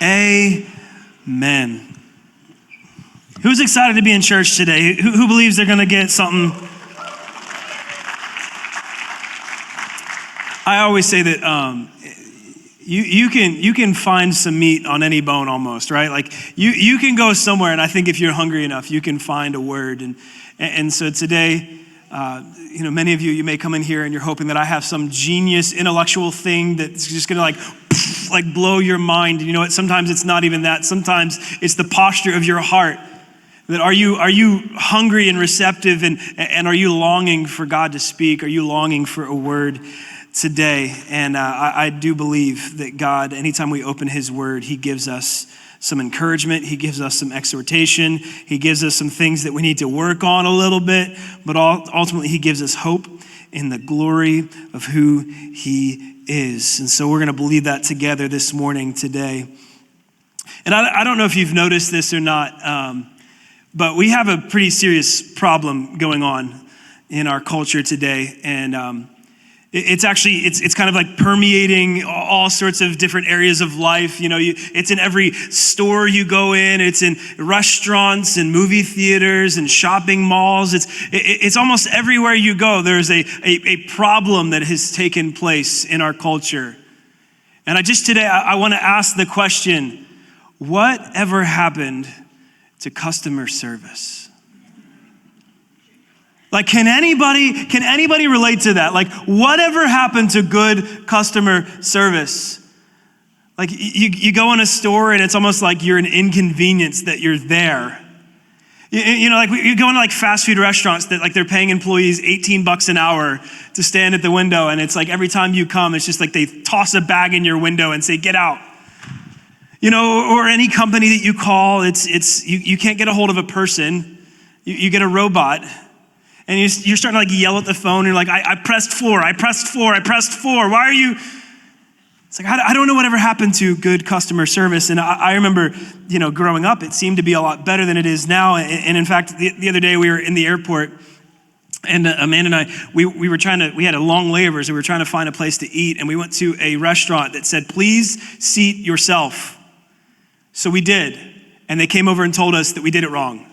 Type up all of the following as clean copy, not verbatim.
Amen. Who's excited to be in church today? Who believes they're going to get something? I always say that you can find some meat on any bone almost, right? Like you can go somewhere, and I think if you're hungry enough, you can find a word. And so today, many of you may come in here and you're hoping that I have some genius intellectual thing that's just going to like blow your mind. And you know what? Sometimes it's not even that. Sometimes it's the posture of your heart. That are you hungry and receptive, and are you longing for God to speak? Are you longing for a word today? And I do believe that God, anytime we open his word, he gives us some encouragement. He gives us some exhortation. He gives us some things that we need to work on a little bit, but ultimately he gives us hope in the glory of who he is. And so we're going to believe that together this morning today. And I don't know if you've noticed this or not, but we have a pretty serious problem going on in our culture today. And it's kind of like permeating all sorts of different areas of life. It's in every store you go in. It's in restaurants and movie theaters and shopping malls. It's almost everywhere you go. There's a problem that has taken place in our culture. And I want to ask the question, what ever happened to customer service? Like, can anybody relate to that? Like, whatever happened to good customer service? Like, you go in a store and it's almost like you're an inconvenience that you're there. Like you go into like fast food restaurants that like they're paying employees $18 an hour to stand at the window, and it's like every time you come, it's just like they toss a bag in your window and say, "Get out." Or any company that you call, you can't get a hold of a person, you get a robot. And you're starting to like yell at the phone. And you're like, I pressed 4. Why are you? It's like, I don't know whatever happened to good customer service. And I remember, growing up, it seemed to be a lot better than it is now. And in fact, the other day we were in the airport, and Amanda and I, we had a long layover, so we were trying to find a place to eat. And we went to a restaurant that said, "Please seat yourself." So we did. And they came over and told us that we did it wrong.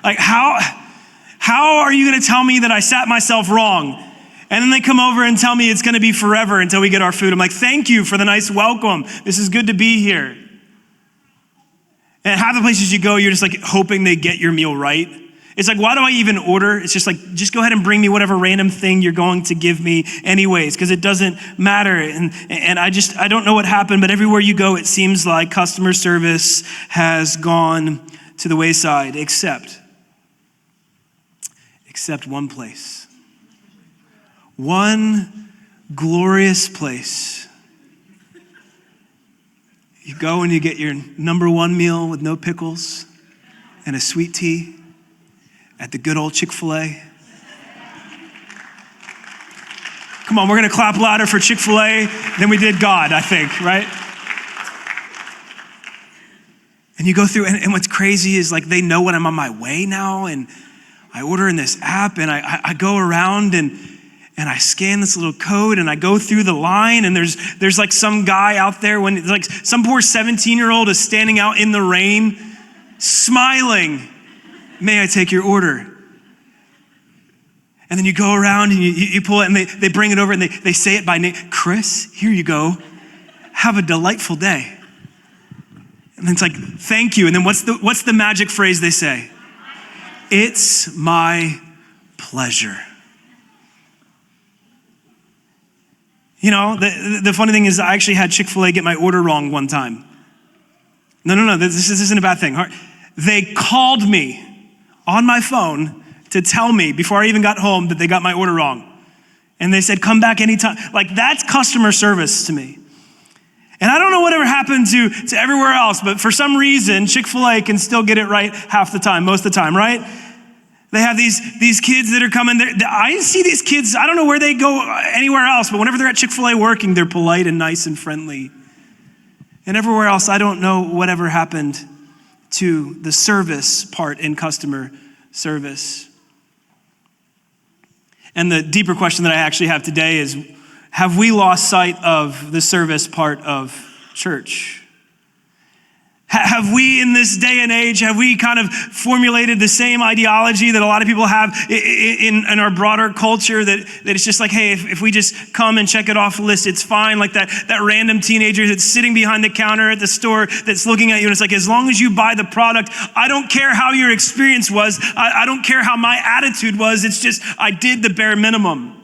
Like, How are you going to tell me that I sat myself wrong? And then they come over and tell me it's going to be forever until we get our food. I'm like, thank you for the nice welcome. This is good to be here. And half the places you go, you're just like hoping they get your meal right. It's like, why do I even order? It's just like, just go ahead and bring me whatever random thing you're going to give me anyways, because it doesn't matter. And I don't know what happened, but everywhere you go, it seems like customer service has gone to the wayside, except one place. One glorious place. You go and you get your number one meal with no pickles and a sweet tea at the good old Chick-fil-A. Come on, we're going to clap louder for Chick-fil-A than we did God, I think, right? And you go through, and what's crazy is like they know when I'm on my way now, and I order in this app, and I go around and I scan this little code, and I go through the line, and there's like some guy out there, when like some poor 17-year-old is standing out in the rain, smiling, "May I take your order?" And then you go around and you pull it, and they bring it over, and they say it by name. "Chris, here you go. Have a delightful day." And it's like, "Thank you." And then what's the magic phrase they say? "It's my pleasure." The funny thing is I actually had Chick-fil-A get my order wrong one time. No, this isn't a bad thing. They called me on my phone to tell me before I even got home that they got my order wrong. And they said, "Come back anytime." Like, that's customer service to me. And I don't know whatever happened to everywhere else, but for some reason, Chick-fil-A can still get it right half the time, most of the time, right? They have these kids that are coming. I see these kids, I don't know where they go anywhere else, but whenever they're at Chick-fil-A working, they're polite and nice and friendly. And everywhere else, I don't know whatever happened to the service part in customer service. And the deeper question that I actually have today is, have we lost sight of the service part of church? Have we in this day and age, have we kind of formulated the same ideology that a lot of people have in our broader culture that it's just like, hey, if we just come and check it off the list, it's fine. Like that random teenager that's sitting behind the counter at the store that's looking at you and it's like, as long as you buy the product, I don't care how your experience was. I don't care how my attitude was. It's just, I did the bare minimum.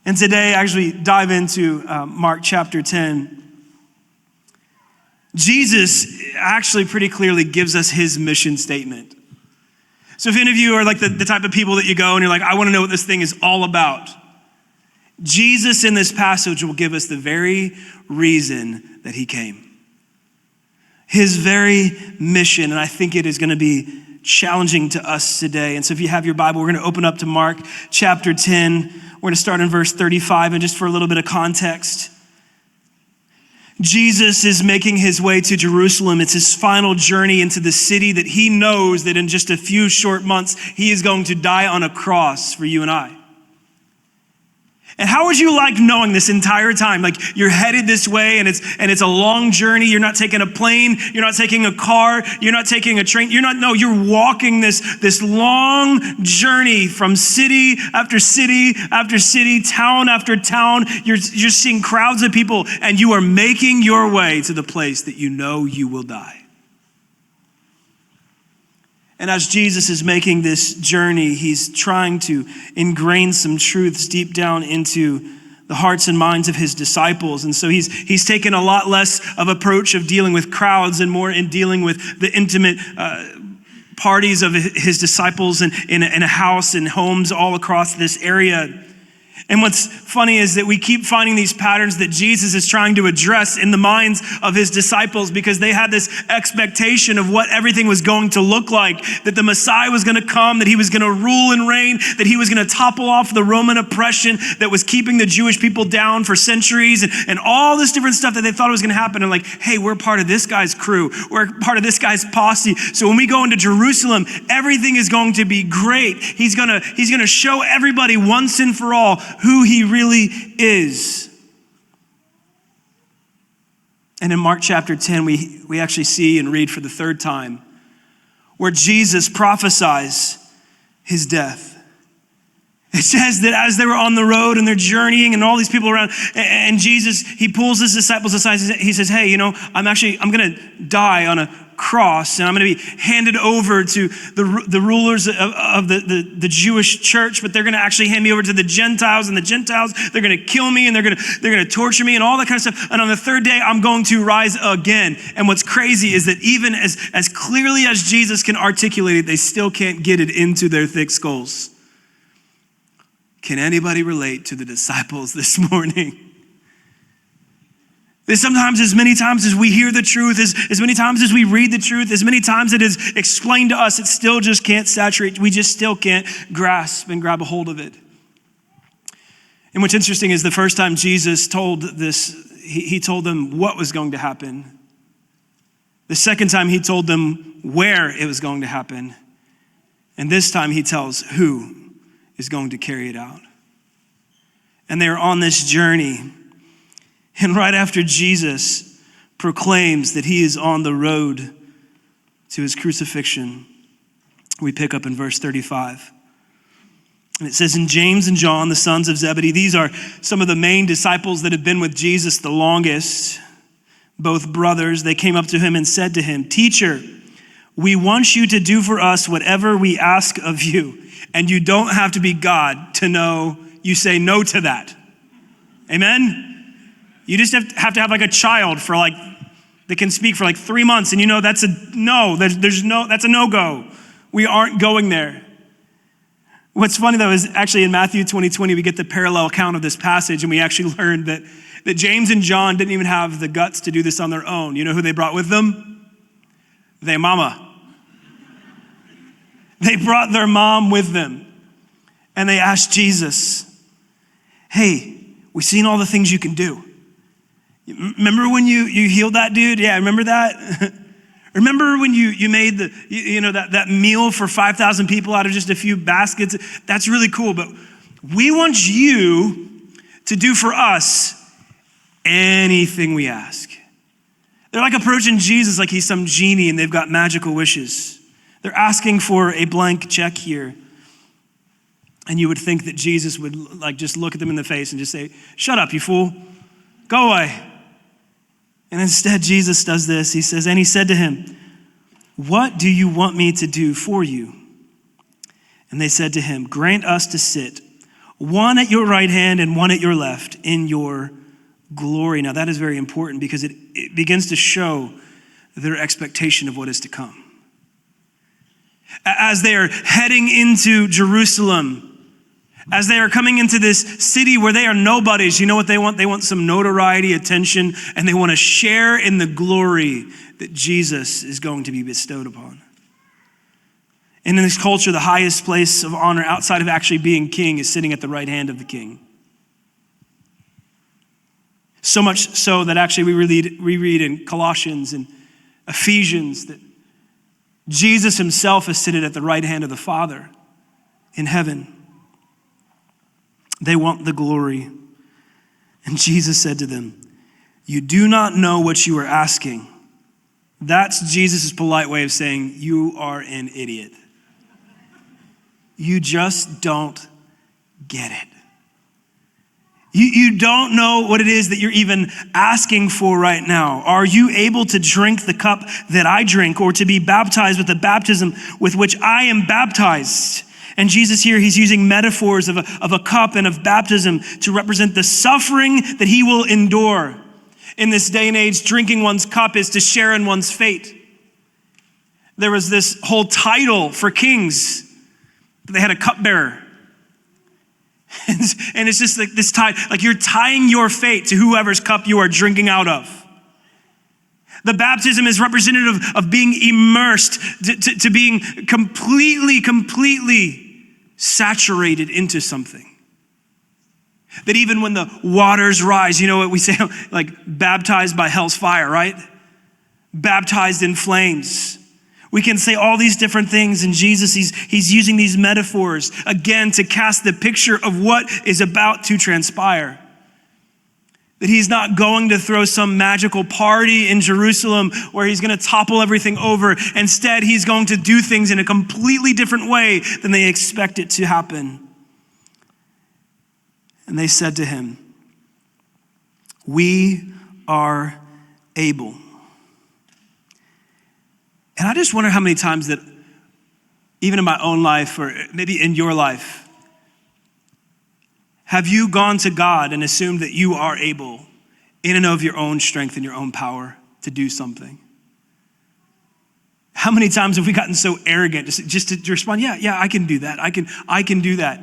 And today, as we dive into Mark chapter 10, Jesus actually pretty clearly gives us his mission statement. So if any of you are like the type of people that you go and you're like, I want to know what this thing is all about, Jesus in this passage will give us the very reason that he came. His very mission, and I think it is going to be challenging to us today. And so if you have your Bible, we're going to open up to Mark chapter 10. We're going to start in verse 35, and just for a little bit of context, Jesus is making his way to Jerusalem. It's his final journey into the city that he knows that in just a few short months, he is going to die on a cross for you and I. And how would you like knowing this entire time? Like you're headed this way and it's a long journey. You're not taking a plane. You're not taking a car. You're not taking a train. You're walking this long journey from city after city after city, town after town. You're seeing crowds of people and you are making your way to the place that you know you will die. And as Jesus is making this journey, he's trying to ingrain some truths deep down into the hearts and minds of his disciples. And so he's taken a lot less of approach of dealing with crowds and more in dealing with the intimate parties of his disciples in a house and homes all across this area. And what's funny is that we keep finding these patterns that Jesus is trying to address in the minds of his disciples because they had this expectation of what everything was going to look like, that the Messiah was going to come, that he was going to rule and reign, that he was going to topple off the Roman oppression that was keeping the Jewish people down for centuries and all this different stuff that they thought was going to happen. And like, hey, we're part of this guy's crew. We're part of this guy's posse. So when we go into Jerusalem, everything is going to be great. He's going to show everybody once and for all who he really is. And in Mark chapter 10, we actually see and read for the third time where Jesus prophesies his death. It says that as they were on the road and they're journeying and all these people around, and Jesus, he pulls his disciples aside. He says, hey, I'm going to die on a cross and I'm going to be handed over to the rulers of the Jewish church, but they're going to actually hand me over to the Gentiles, and the Gentiles, they're going to kill me and they're going to torture me and all that kind of stuff. And on the third day, I'm going to rise again. And what's crazy is that even as clearly as Jesus can articulate it, they still can't get it into their thick skulls. Can anybody relate to the disciples this morning? That sometimes, as many times as we hear the truth, as many times as we read the truth, as many times it is explained to us, it still just can't saturate. We just still can't grasp and grab a hold of it. And what's interesting is the first time Jesus told this, he told them what was going to happen. The second time he told them where it was going to happen. And this time he tells who is going to carry it out. And they're on this journey. And right after Jesus proclaims that he is on the road to his crucifixion, we pick up in verse 35. And it says, and James and John, the sons of Zebedee, these are some of the main disciples that have been with Jesus the longest, both brothers, they came up to him and said to him, Teacher, we want you to do for us whatever we ask of you. And you don't have to be God to know you say no to that. Amen? You just have to have like a child that can speak for 3 months, and that's a no. That's a no-go. We aren't going there. What's funny though is actually in Matthew 20:20, we get the parallel account of this passage, and we actually learned that James and John didn't even have the guts to do this on their own. You know who they brought with them? Their mama. They brought their mom with them, and they asked Jesus, hey, we've seen all the things you can do. Remember when you healed that dude? Yeah, remember that? Remember when you made that meal for 5,000 people out of just a few baskets? That's really cool, but we want you to do for us anything we ask. They're like approaching Jesus like he's some genie and they've got magical wishes. They're asking for a blank check here. And you would think that Jesus would like just look at them in the face and just say, shut up, you fool. Go away. And instead, Jesus does this. He says, and he said to him, what do you want me to do for you? And they said to him, grant us to sit, one at your right hand and one at your left in your glory. Now that is very important because it begins to show their expectation of what is to come. As they are heading into Jerusalem, as they are coming into this city where they are nobodies, you know what they want? They want some notoriety, attention, and they want to share in the glory that Jesus is going to be bestowed upon. And in this culture, the highest place of honor outside of actually being king is sitting at the right hand of the king. So much so that actually we read in Colossians and Ephesians that Jesus himself is seated at the right hand of the Father in heaven. They want the glory. And Jesus said to them, you do not know what you are asking. That's Jesus' polite way of saying, you are an idiot. You just don't get it. You don't know what it is that you're even asking for right now. Are you able to drink the cup that I drink or to be baptized with the baptism with which I am baptized? And Jesus here, he's using metaphors of a cup and of baptism to represent the suffering that he will endure. In this day and age, drinking one's cup is to share in one's fate. There was this whole title for kings. They had a cupbearer. And it's just like this tie, like you're tying your fate to whoever's cup you are drinking out of. The baptism is representative of being immersed, to being completely saturated into something. That even when the waters rise, you know what we say, like baptized by hell's fire, right? Baptized in flames. We can say all these different things, and Jesus, he's using these metaphors, again, to cast the picture of what is about to transpire. That he's not going to throw some magical party in Jerusalem where he's going to topple everything over. Instead, he's going to do things in a completely different way than they expect it to happen. And they said to him, we are able. And I just wonder how many times that, even in my own life, or maybe in your life, have you gone to God and assumed that you are able, in and of your own strength and your own power, to do something? How many times have we gotten so arrogant just to respond, yeah, I can do that. I can do that.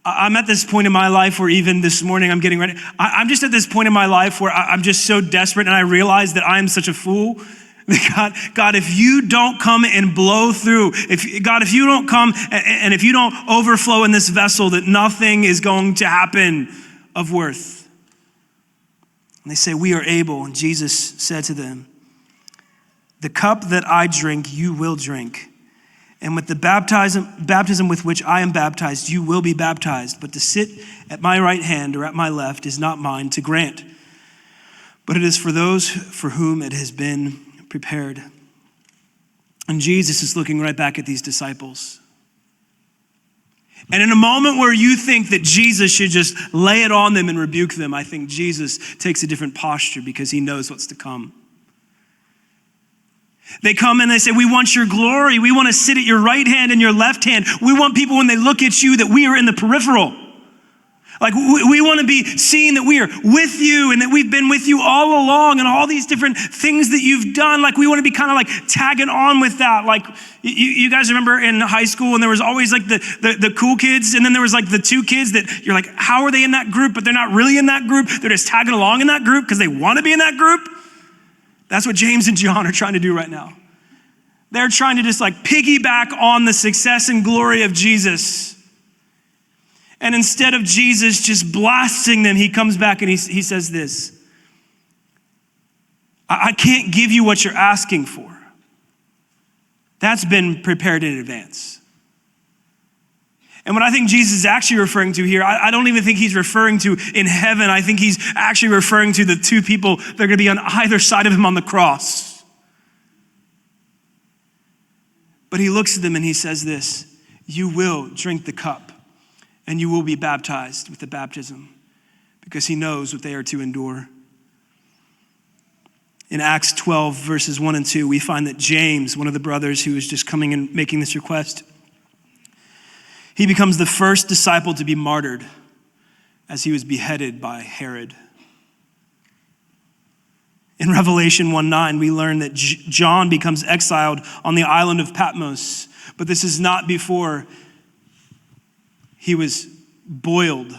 I'm at this point in my life where even this morning I'm getting ready. I'm just at this point in my life where I'm just so desperate and I realize that I am such a fool. God, if you don't come and blow through, if you don't come and if you don't overflow in this vessel, that nothing is going to happen of worth. And they say, we are able. And Jesus said to them, the cup that I drink, you will drink. And with the baptism with which I am baptized, you will be baptized. But to sit at my right hand or at my left is not mine to grant, but it is for those for whom it has been prepared. And Jesus is looking right back at these disciples. And in a moment where you think that Jesus should just lay it on them and rebuke them, I think Jesus takes a different posture because he knows what's to come. They come and they say, we want your glory. We want to sit at your right hand and your left hand. We want people when they look at you that we are in the peripheral. Like we want to be seen that we are with you and that we've been with you all along and all these different things that you've done. Like we want to be kind of like tagging on with that. Like you guys remember in high school and there was always like the cool kids and then there was like the two kids that you're like, how are they in that group? But they're not really in that group. They're just tagging along in that group because they want to be in that group. That's what James and John are trying to do right now. They're trying to just like piggyback on the success and glory of Jesus. And instead of Jesus just blasting them, he comes back and he says this, I can't give you what you're asking for. That's been prepared in advance. And what I think Jesus is actually referring to here, I don't even think he's referring to in heaven. I think he's actually referring to the two people that are going to be on either side of him on the cross. But he looks at them and he says this, you will drink the cup and you will be baptized with the baptism, because he knows what they are to endure. In Acts 12, verses 1 and 2, we find that James, one of the brothers who was just coming and making this request, he becomes the first disciple to be martyred as he was beheaded by Herod. In Revelation 1:9, we learn that John becomes exiled on the island of Patmos, but this is not before he was boiled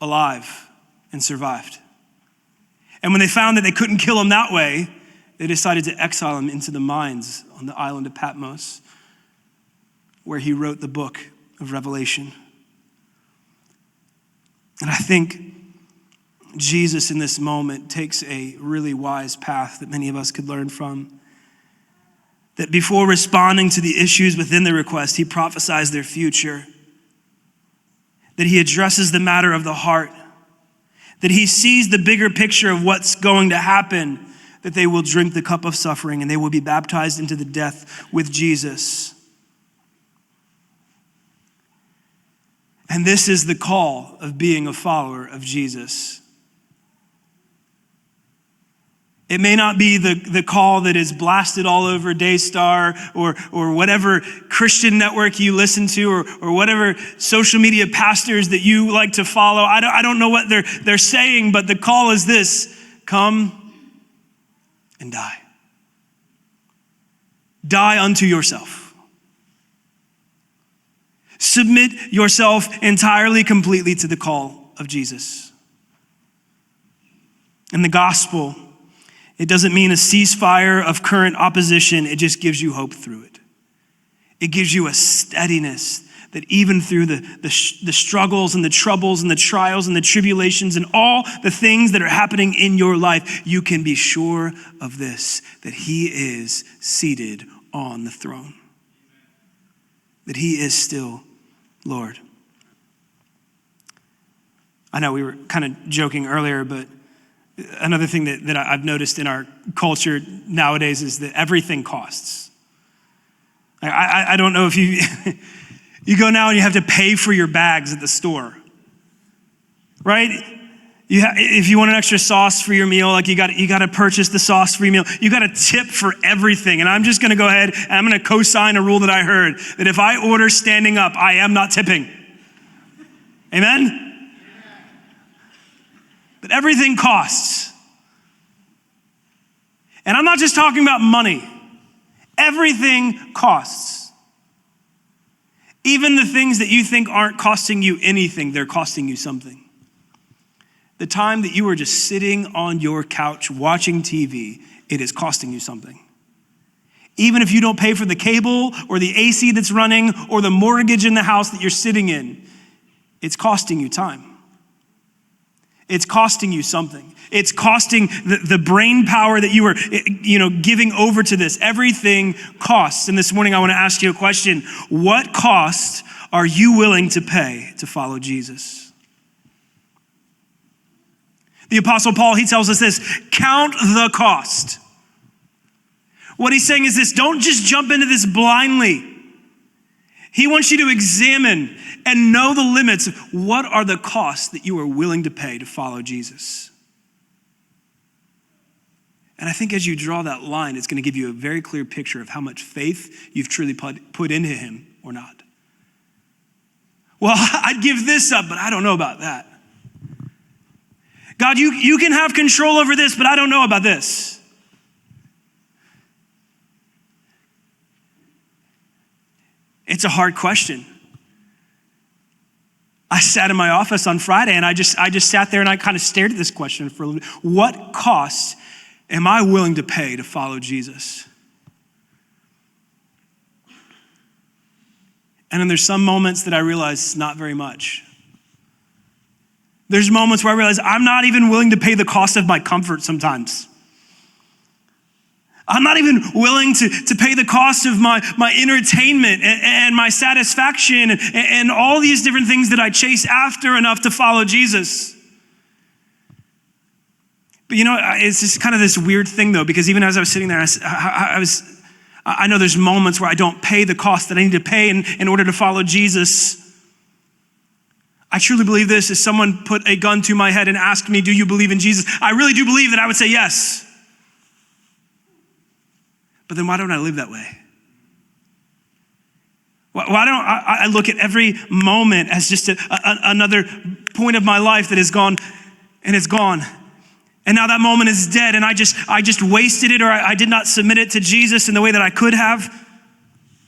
alive and survived. And when they found that they couldn't kill him that way, they decided to exile him into the mines on the island of Patmos, where he wrote the book of Revelation. And I think Jesus in this moment takes a really wise path that many of us could learn from. That before responding to the issues within the request, he prophesies their future. That he addresses the matter of the heart. That he sees the bigger picture of what's going to happen. That they will drink the cup of suffering and they will be baptized into the death with Jesus. And this is the call of being a follower of Jesus. It may not be the call that is blasted all over Daystar or whatever Christian network you listen to or whatever social media pastors that you like to follow. I don't know what they're saying, but the call is this: come and die. Die unto yourself. Submit yourself entirely, completely to the call of Jesus. In the gospel, it doesn't mean a ceasefire of current opposition. It just gives you hope through it. It gives you a steadiness that even through the struggles and the troubles and the trials and the tribulations and all the things that are happening in your life, you can be sure of this, that he is seated on the throne. That he is still Lord. I know we were kind of joking earlier, but another thing that I've noticed in our culture nowadays is that everything costs. I don't know if you you go now and you have to pay for your bags at the store, right? If you want an extra sauce for your meal, like you got to purchase the sauce for your meal. You got to tip for everything. And I'm just going to go ahead and I'm going to co-sign a rule that I heard, that if I order standing up, I am not tipping. Amen? But everything costs. And I'm not just talking about money. Everything costs. Even the things that you think aren't costing you anything, they're costing you something. The time that you are just sitting on your couch watching TV, it is costing you something. Even if you don't pay for the cable or the AC that's running or the mortgage in the house that you're sitting in, it's costing you time. It's costing you something. It's costing the brain power that you are, giving over to this. Everything costs. And this morning I want to ask you a question. What cost are you willing to pay to follow Jesus? The Apostle Paul, he tells us this: count the cost. What he's saying is this: don't just jump into this blindly. He wants you to examine and know the limits of what are the costs that you are willing to pay to follow Jesus. And I think as you draw that line, it's going to give you a very clear picture of how much faith you've truly put into him or not. Well, I'd give this up, but I don't know about that. God, you can have control over this, but I don't know about this. It's a hard question. I sat in my office on Friday and I just sat there and I kind of stared at this question for a little bit. What cost am I willing to pay to follow Jesus? And then there's some moments that I realize it's not very much. There's moments where I realize I'm not even willing to pay the cost of my comfort sometimes. I'm not even willing to pay the cost of my entertainment and my satisfaction and all these different things that I chase after enough to follow Jesus. But it's just kind of this weird thing though, because even as I was sitting there, I know there's moments where I don't pay the cost that I need to pay in order to follow Jesus. I truly believe this. If someone put a gun to my head and asked me, do you believe in Jesus? I really do believe that I would say yes. But then why don't I live that way? Why don't I look at every moment as just another point of my life that is gone and it's gone. And now that moment is dead and I just wasted it, or I did not submit it to Jesus in the way that I could have.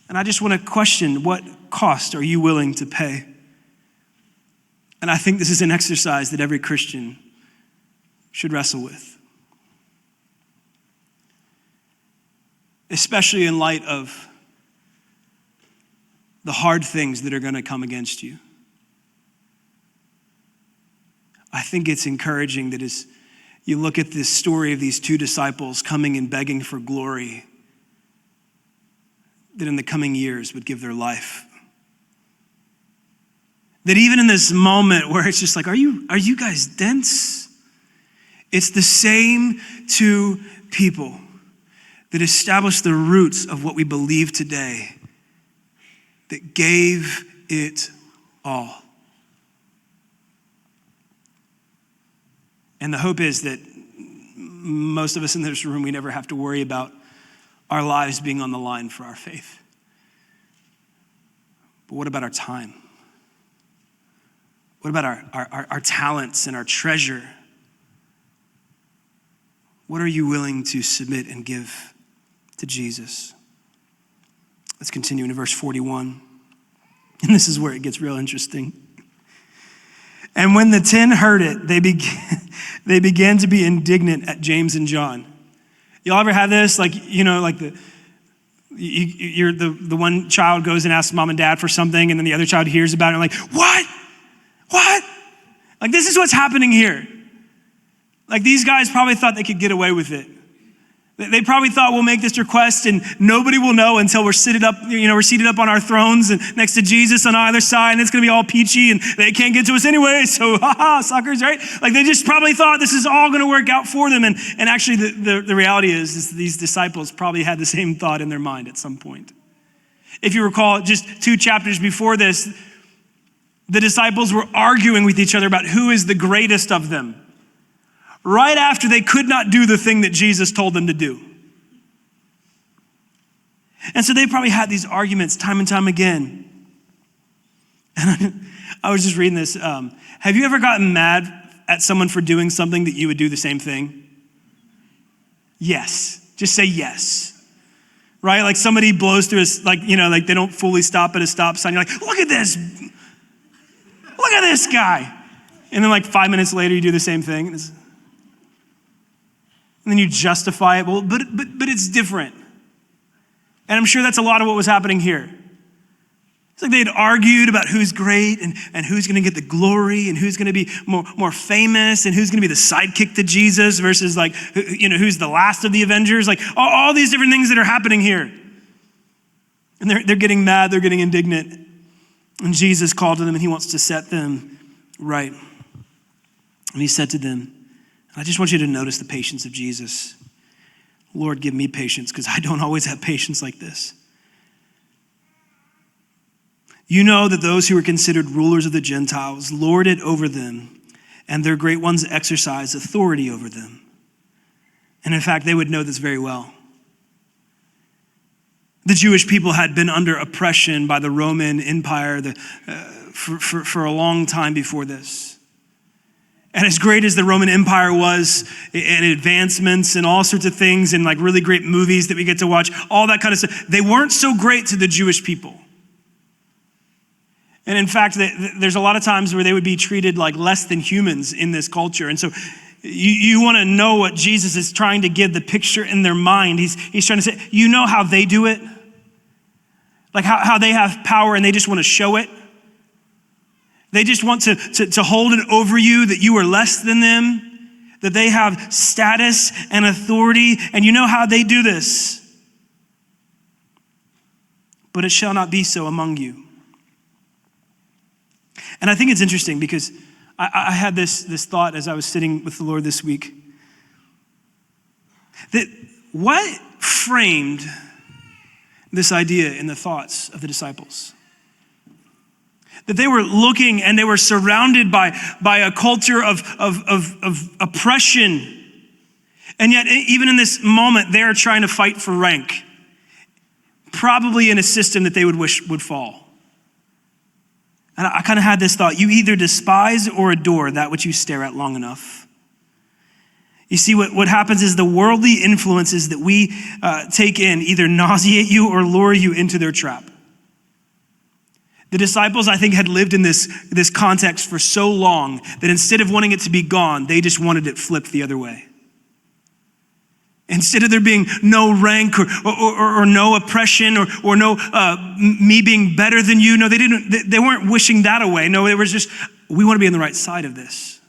And I just want to question, what cost are you willing to pay? And I think this is an exercise that every Christian should wrestle with. Especially in light of the hard things that are going to come against you. I think it's encouraging that as you look at this story of these two disciples coming and begging for glory, that in the coming years would give their life. That even in this moment where it's just like, are you guys dense? It's the same two people that established the roots of what we believe today, that gave it all. And the hope is that most of us in this room, we never have to worry about our lives being on the line for our faith. But what about our time? What about our talents and our treasure? What are you willing to submit and give to Jesus? Let's continue into verse 41. And this is where it gets real interesting. And when the 10 heard it, they began to be indignant at James and John. Y'all ever have this? You're the one child goes and asks mom and dad for something, and then the other child hears about it and like, what? Like, this is what's happening here. Like, these guys probably thought they could get away with it. They probably thought, we'll make this request and nobody will know until we're seated up on our thrones and next to Jesus on either side, and it's gonna be all peachy and they can't get to us anyway, so suckers, right? Like, they just probably thought this is all gonna work out for them. And actually the reality is these disciples probably had the same thought in their mind at some point. If you recall, just 2 chapters before this, the disciples were arguing with each other about who is the greatest of them, right after they could not do the thing that Jesus told them to do. And so they probably had these arguments time and time again. And I was just reading this. Have you ever gotten mad at someone for doing something that you would do the same thing? Yes. Just say yes. Right? Like somebody blows through like they don't fully stop at a stop sign. You're like, look at this. Look at this guy. And then like 5 minutes later, you do the same thing. And then you justify it. Well, but it's different. And I'm sure that's a lot of what was happening here. It's like they had argued about who's great and who's going to get the glory and who's going to be more famous and who's going to be the sidekick to Jesus versus like, who's the last of the Avengers. Like all these different things that are happening here. And they're getting mad, they're getting indignant. And Jesus called to them and he wants to set them right. And he said to them, I just want you to notice the patience of Jesus. Lord, give me patience because I don't always have patience like this. You know that those who are considered rulers of the Gentiles lord it over them, and their great ones exercise authority over them. And in fact, they would know this very well. The Jewish people had been under oppression by the Roman Empire for a long time before this. And as great as the Roman Empire was in advancements and all sorts of things and like really great movies that we get to watch, all that kind of stuff, they weren't so great to the Jewish people. And in fact, there's a lot of times where they would be treated like less than humans in this culture. And so you want to know what Jesus is trying to give the picture in their mind. He's trying to say, you know how they do it? Like how they have power and they just want to show it. They just want to hold it over you that you are less than them. that they have status and authority, and you know how they do this. But it shall not be so among you. And I think it's interesting because I had this thought as I was sitting with the Lord this week. That what framed this idea in the thoughts of the disciples? That they were looking and they were surrounded by a culture of oppression. And yet, even in this moment, they're trying to fight for rank. Probably in a system that they would wish would fall. And I kind of had this thought, you either despise or adore that which you stare at long enough. You see, what happens is the worldly influences that we take in either nauseate you or lure you into their trap. The disciples, I think, had lived in this context for so long that instead of wanting it to be gone, they just wanted it flipped the other way. Instead of there being no rank or no oppression or no me being better than you, no, they weren't wishing that away. No, it was just, we want to be on the right side of this.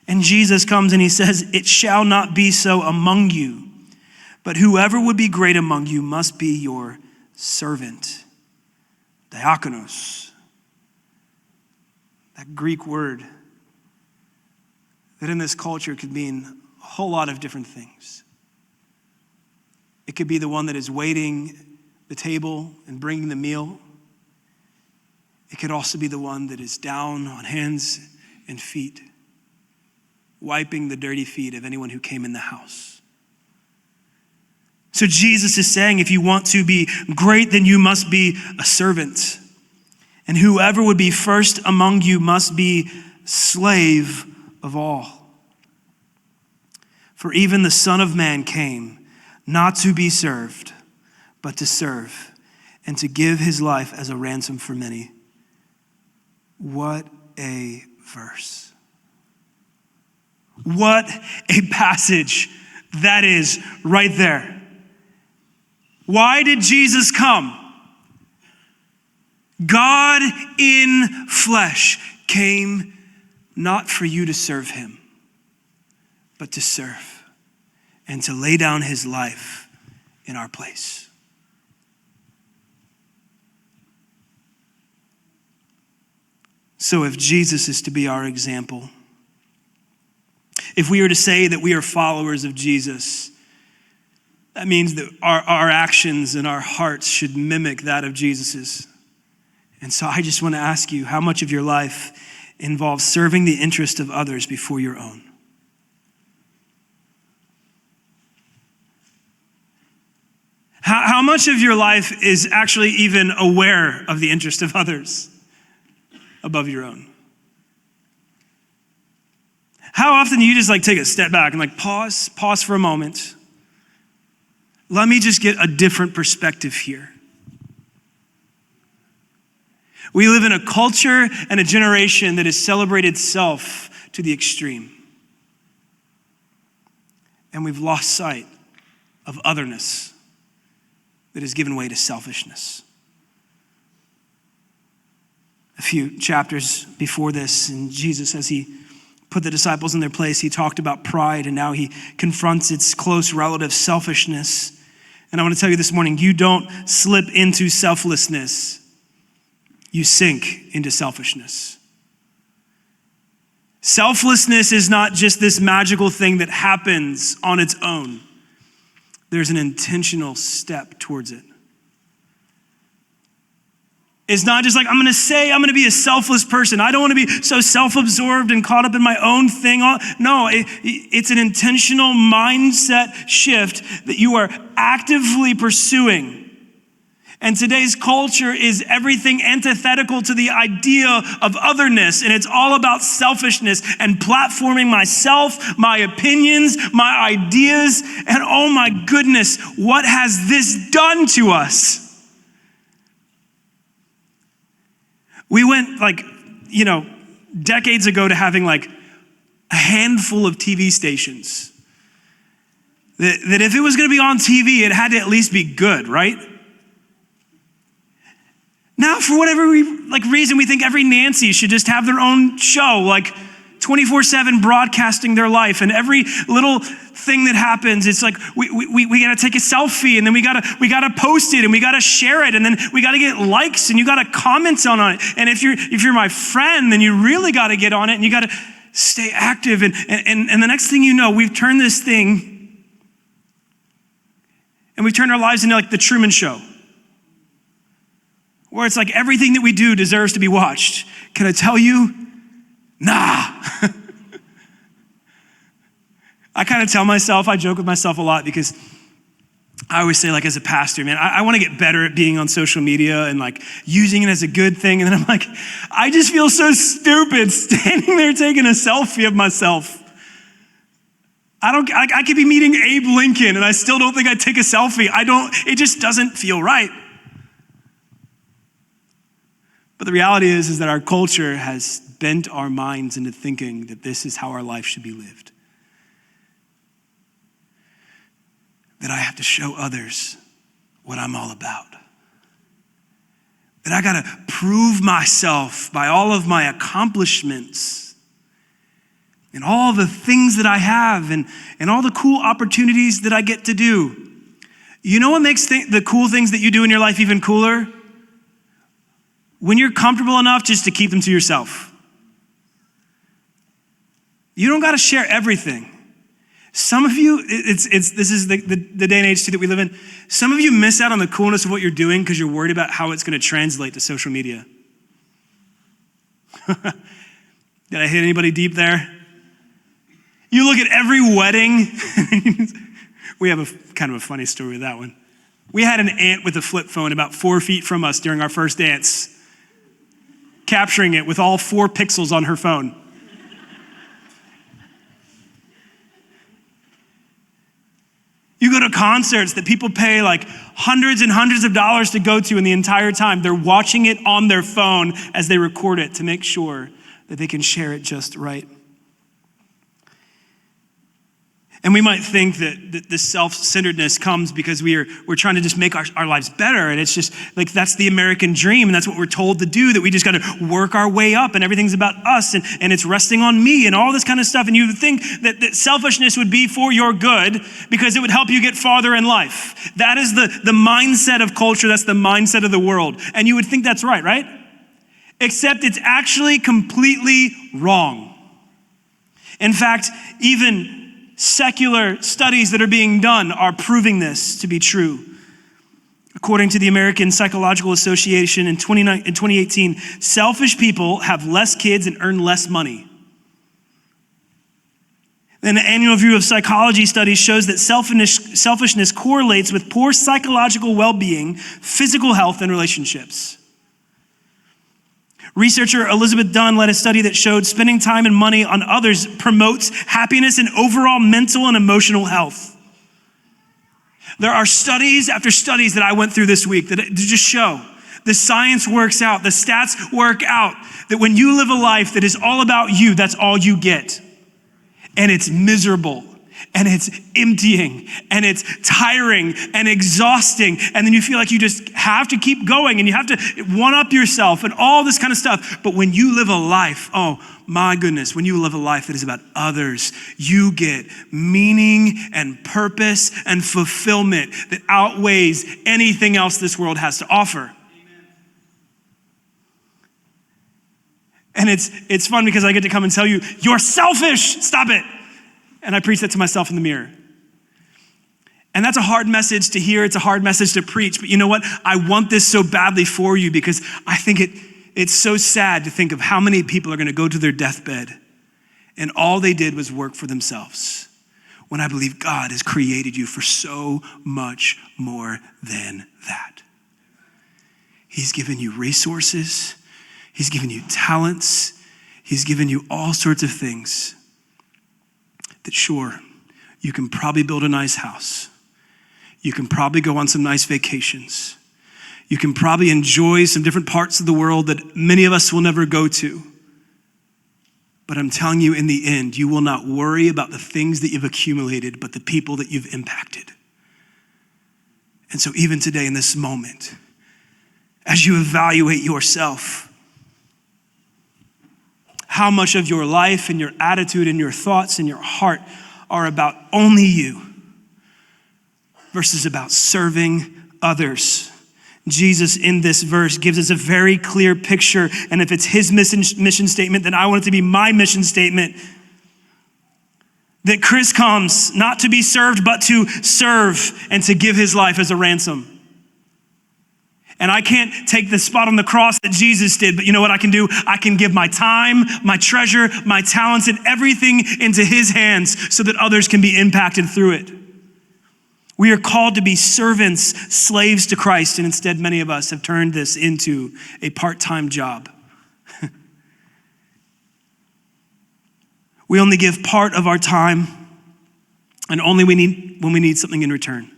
And Jesus comes and he says, it shall not be so among you, but whoever would be great among you must be your servant. Diakonos. That Greek word that in this culture could mean a whole lot of different things. It could be the one that is waiting the table and bringing the meal. It could also be the one that is down on hands and feet, wiping the dirty feet of anyone who came in the house. So Jesus is saying, if you want to be great, then you must be a servant. And whoever would be first among you must be slave of all. For even the Son of Man came not to be served, but to serve and to give his life as a ransom for many. What a verse. What a passage that is right there. Why did Jesus come? God in flesh came not for you to serve him, but to serve and to lay down his life in our place. So if Jesus is to be our example, if we are to say that we are followers of Jesus, that means that our actions and our hearts should mimic that of Jesus's. And so I just want to ask you, how much of your life involves serving the interest of others before your own? How much of your life is actually even aware of the interest of others above your own? How often do you just take a step back and pause for a moment? Let me just get a different perspective here. We live in a culture and a generation that has celebrated self to the extreme. And we've lost sight of otherness that has given way to selfishness. A few chapters before this, and Jesus, as he put the disciples in their place, he talked about pride, and now he confronts its close relative, selfishness. And I want to tell you this morning, you don't slip into selflessness. You sink into selfishness. Selflessness is not just this magical thing that happens on its own. There's an intentional step towards it. It's not just I'm going to say I'm going to be a selfless person. I don't want to be so self-absorbed and caught up in my own thing. No, it's an intentional mindset shift that you are actively pursuing. And today's culture is everything antithetical to the idea of otherness. And it's all about selfishness and platforming myself, my opinions, my ideas. And oh my goodness, what has this done to us? We went decades ago to having a handful of TV stations. That if it was going to be on TV, it had to at least be good, right? Now, for whatever reason, we think every Nancy should just have their own show, 24/7 broadcasting their life, and every little thing that happens, it's like we gotta take a selfie, and then we gotta post it, and we gotta share it, and then we gotta get likes, and you gotta comment on it. And if you're my friend, then you really gotta get on it, and you gotta stay active. And the next thing you know, we've turned this thing, and we've turned our lives into like the Truman Show, where it's like everything that we do deserves to be watched. Can I tell you? Nah. I kind of tell myself, I joke with myself a lot because I always say, like, as a pastor, man, I want to get better at being on social media and like using it as a good thing. And then I'm like, I just feel so stupid standing there taking a selfie of myself. I could be meeting Abe Lincoln and I still don't think I'd take a selfie. It just doesn't feel right. But the reality is that our culture has bent our minds into thinking that this is how our life should be lived. That I have to show others what I'm all about. That I gotta prove myself by all of my accomplishments and all the things that I have and all the cool opportunities that I get to do. You know what makes the cool things that you do in your life even cooler? When you're comfortable enough just to keep them to yourself. You don't gotta share everything. Some of you, this is the day and age too that we live in. Some of you miss out on the coolness of what you're doing because you're worried about how it's gonna translate to social media. Did I hit anybody deep there? You look at every wedding. We have a kind of a funny story with that one. We had an aunt with a flip phone about 4 feet from us during our first dance, capturing it with all 4 pixels on her phone. You go to concerts that people pay like hundreds and hundreds of dollars to go to, and the entire time they're watching it on their phone as they record it to make sure that they can share it just right. And we might think that the self-centeredness comes because we're trying to just make our lives better. And it's just like, that's the American dream. And that's what we're told to do, that we just got to work our way up and everything's about us and it's resting on me and all this kind of stuff. And you would think that selfishness would be for your good because it would help you get farther in life. That is the mindset of culture. That's the mindset of the world. And you would think that's right? Except it's actually completely wrong. In fact, even secular studies that are being done are proving this to be true. According to the American Psychological Association in 2018, selfish people have less kids and earn less money. Then the annual review of psychology studies shows that selfishness correlates with poor psychological well-being, physical health, and relationships. Researcher Elizabeth Dunn led a study that showed spending time and money on others promotes happiness and overall mental and emotional health. There are studies after studies that I went through this week that just show the science works out, the stats work out, that when you live a life that is all about you, that's all you get. And it's miserable. And it's emptying, and it's tiring and exhausting. And then you feel like you just have to keep going and you have to one-up yourself and all this kind of stuff. But when you live a life, oh my goodness, when you live a life that is about others, you get meaning and purpose and fulfillment that outweighs anything else this world has to offer. Amen. And it's fun because I get to come and tell you, you're selfish, stop it. And I preach that to myself in the mirror. And that's a hard message to hear. It's a hard message to preach. But you know what? I want this so badly for you because I think it's so sad to think of how many people are going to go to their deathbed and all they did was work for themselves. When I believe God has created you for so much more than that. He's given you resources. He's given you talents. He's given you all sorts of things. That sure, you can probably build a nice house. You can probably go on some nice vacations. You can probably enjoy some different parts of the world that many of us will never go to. But I'm telling you, in the end, you will not worry about the things that you've accumulated, but the people that you've impacted. And so even today in this moment, as you evaluate yourself, how much of your life and your attitude and your thoughts and your heart are about only you versus about serving others. Jesus in this verse gives us a very clear picture, and if it's his mission statement, then I want it to be my mission statement. That Chris comes not to be served, but to serve and to give his life as a ransom. And I can't take the spot on the cross that Jesus did, but you know what I can do? I can give my time, my treasure, my talents, and everything into his hands so that others can be impacted through it. We are called to be servants, slaves to Christ, and instead many of us have turned this into a part-time job. We only give part of our time, and only when we need something in return.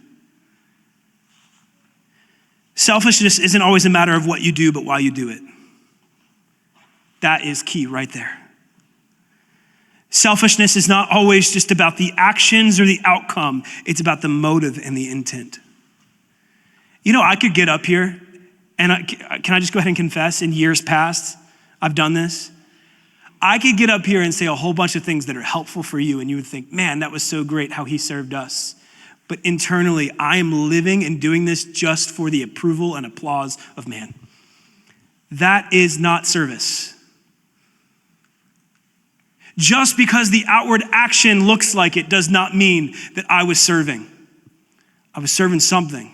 Selfishness isn't always a matter of what you do, but why you do it. That is key right there. Selfishness is not always just about the actions or the outcome. It's about the motive and the intent. You know, I could get up here, and can I just go ahead and confess, in years past, I've done this. I could get up here and say a whole bunch of things that are helpful for you, and you would think, man, that was so great how he served us. But internally, I am living and doing this just for the approval and applause of man. That is not service. Just because the outward action looks like it does not mean that I was serving. I was serving something.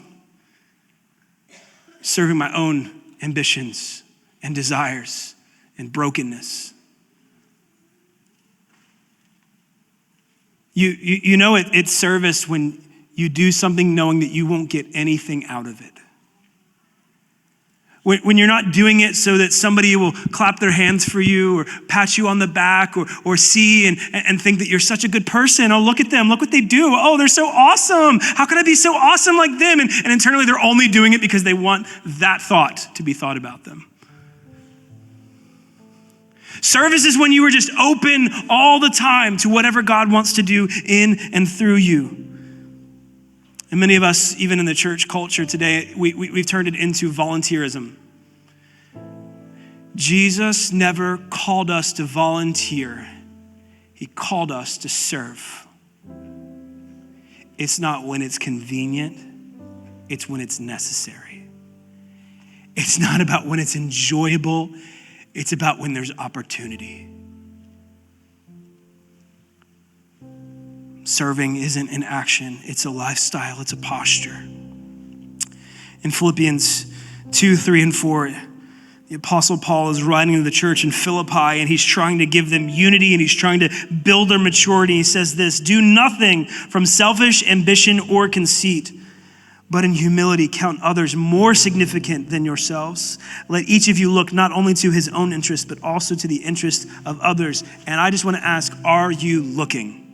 Serving my own ambitions and desires and brokenness. You know it's service when you do something knowing that you won't get anything out of it. When you're not doing it so that somebody will clap their hands for you or pat you on the back or see and think that you're such a good person. Oh, look at them. Look what they do. Oh, they're so awesome. How can I be so awesome like them? And internally, they're only doing it because they want that thought to be thought about them. Service is when you are just open all the time to whatever God wants to do in and through you. And many of us, even in the church culture today, we've turned it into volunteerism. Jesus never called us to volunteer. He called us to serve. It's not when it's convenient. It's when it's necessary. It's not about when it's enjoyable. It's about when there's opportunity. Serving isn't an action, it's a lifestyle, it's a posture. In Philippians 2, 3, and 4, the Apostle Paul is writing to the church in Philippi, and he's trying to give them unity, and he's trying to build their maturity. He says this, do nothing from selfish ambition or conceit, but in humility count others more significant than yourselves. Let each of you look not only to his own interest, but also to the interest of others. And I just want to ask, are you looking?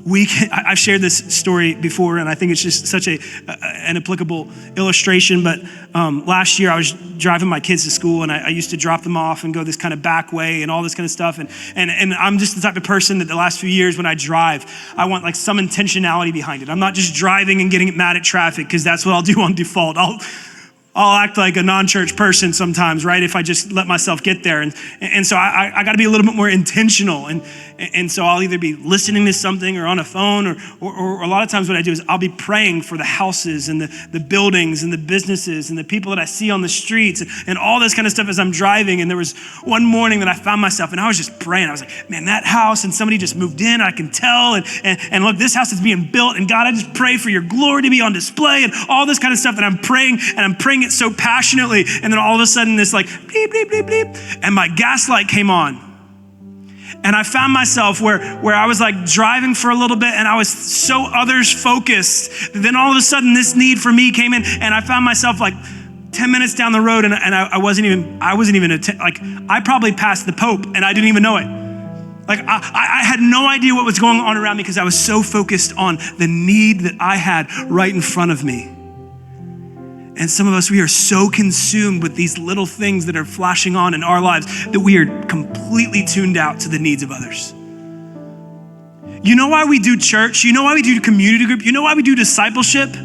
I've shared this story before, and I think it's just such an applicable illustration, but last year I was driving my kids to school, and I used to drop them off and go this kind of back way and all this kind of stuff, and I'm just the type of person that the last few years when I drive, I want like some intentionality behind it. I'm not just driving and getting mad at traffic, because that's what I'll do on default. I'll act like a non-church person sometimes, right? If I just let myself get there. And so I got to be a little bit more intentional. And so I'll either be listening to something or on a phone or a lot of times what I do is I'll be praying for the houses and the buildings and the businesses and the people that I see on the streets and all this kind of stuff as I'm driving. And there was one morning that I found myself and I was just praying. I was like, man, that house and somebody just moved in, I can tell. And look, this house is being built. And God, I just pray for your glory to be on display and all this kind of stuff. And I'm praying it so passionately, and then all of a sudden this like bleep, bleep, bleep, bleep, and my gas light came on. And I found myself where I was like driving for a little bit and I was so others focused. Then all of a sudden this need for me came in and I found myself like 10 minutes down the road and I wasn't even, I probably passed the Pope and I didn't even know it. Like I had no idea what was going on around me because I was so focused on the need that I had right in front of me. And some of us, we are so consumed with these little things that are flashing on in our lives that we are completely tuned out to the needs of others. You know why we do church? You know why we do community group? You know why we do discipleship?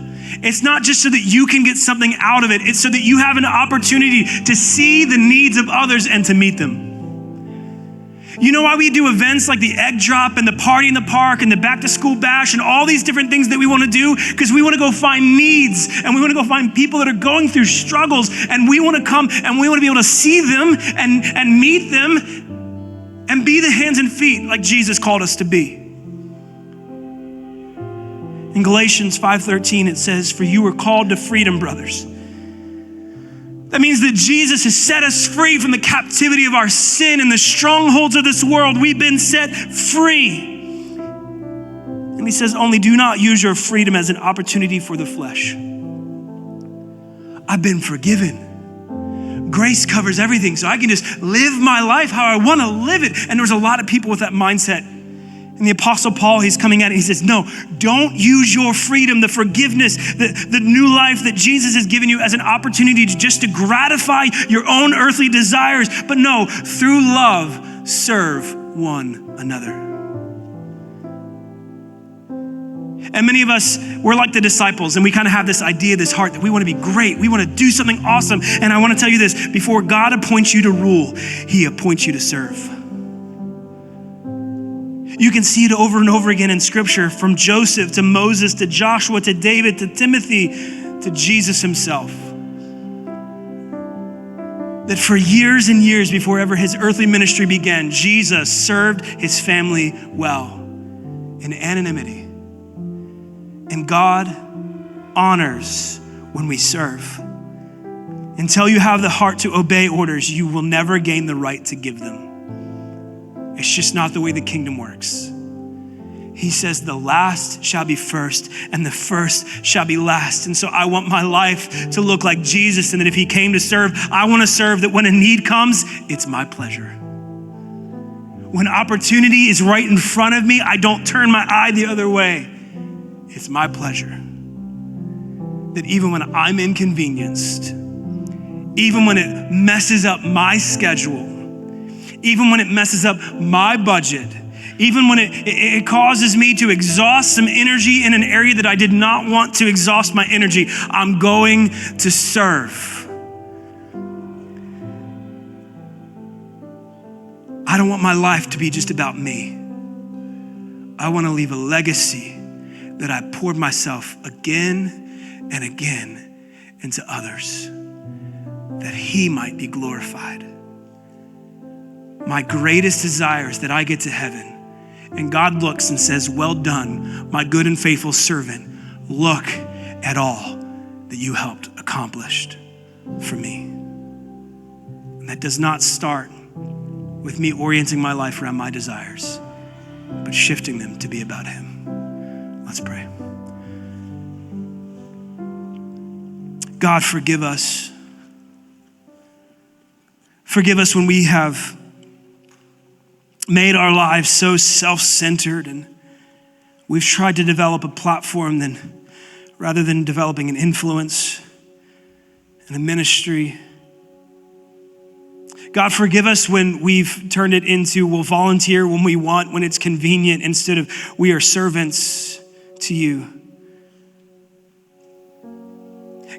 It's not just so that you can get something out of it. It's so that you have an opportunity to see the needs of others and to meet them. You know why we do events like the egg drop and the party in the park and the back to school bash and all these different things that we want to do? Because we want to go find needs and we want to go find people that are going through struggles, and we want to come and we want to be able to see them and meet them and be the hands and feet like Jesus called us to be. In Galatians 5:13, it says, "For you were called to freedom, brothers." That means that Jesus has set us free from the captivity of our sin and the strongholds of this world. We've been set free. And he says, only do not use your freedom as an opportunity for the flesh. I've been forgiven. Grace covers everything, so I can just live my life how I want to live it. And there's a lot of people with that mindset. And the Apostle Paul, he's coming at it. He says, no, don't use your freedom, the forgiveness, the new life that Jesus has given you as an opportunity to gratify your own earthly desires. But no, through love, serve one another. And many of us, we're like the disciples, and we kind of have this idea, this heart that we want to be great. We want to do something awesome. And I want to tell you this, before God appoints you to rule, he appoints you to serve. You can see it over and over again in scripture, from Joseph to Moses to Joshua to David to Timothy to Jesus himself. That for years and years before ever his earthly ministry began, Jesus served his family well in anonymity. And God honors when we serve. Until you have the heart to obey orders, you will never gain the right to give them. It's just not the way the kingdom works. He says the last shall be first and the first shall be last. And so I want my life to look like Jesus, and that if he came to serve, I want to serve, that when a need comes, it's my pleasure. When opportunity is right in front of me, I don't turn my eye the other way. It's my pleasure. That even when I'm inconvenienced, even when it messes up my schedule, even when it messes up my budget, even when it causes me to exhaust some energy in an area that I did not want to exhaust my energy, I'm going to serve. I don't want my life to be just about me. I want to leave a legacy that I poured myself again and again into others, that he might be glorified. My greatest desire is that I get to heaven and God looks and says, well done, my good and faithful servant. Look at all that you helped accomplish for me. And that does not start with me orienting my life around my desires, but shifting them to be about him. Let's pray. God, forgive us. Forgive us when we have made our lives so self-centered, and we've tried to develop a platform rather than developing an influence and a ministry. God, forgive us when we've turned it into, we'll volunteer when we want, when it's convenient, instead of we are servants to you.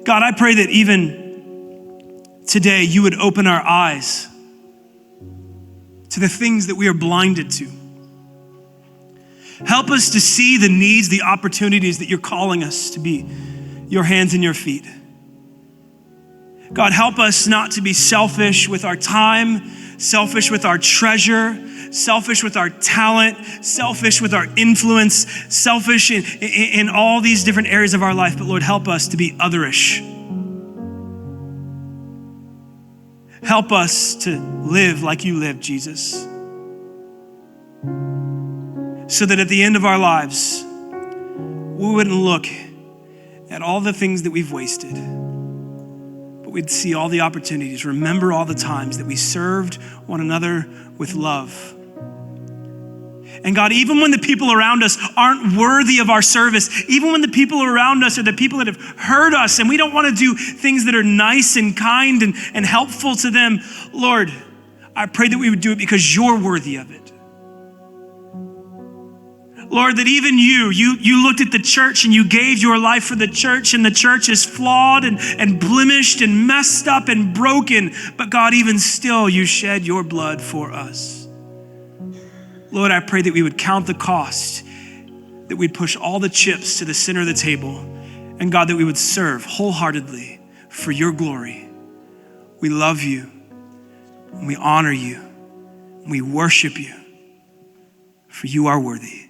God, I pray that even today you would open our eyes to the things that we are blinded to. Help us to see the needs, the opportunities that you're calling us to be your hands and your feet. God, help us not to be selfish with our time, selfish with our treasure, selfish with our talent, selfish with our influence, selfish in all these different areas of our life. But Lord, help us to be otherish. Help us to live like you lived, Jesus. So that at the end of our lives, we wouldn't look at all the things that we've wasted, but we'd see all the opportunities, remember all the times that we served one another with love. And God, even when the people around us aren't worthy of our service, even when the people around us are the people that have hurt us and we don't want to do things that are nice and kind and helpful to them, Lord, I pray that we would do it because you're worthy of it. Lord, that even you looked at the church and you gave your life for the church, and the church is flawed and blemished and messed up and broken. But God, even still, you shed your blood for us. Lord, I pray that we would count the cost, that we'd push all the chips to the center of the table, and God, that we would serve wholeheartedly for your glory. We love you, and we honor you, and we worship you, for you are worthy.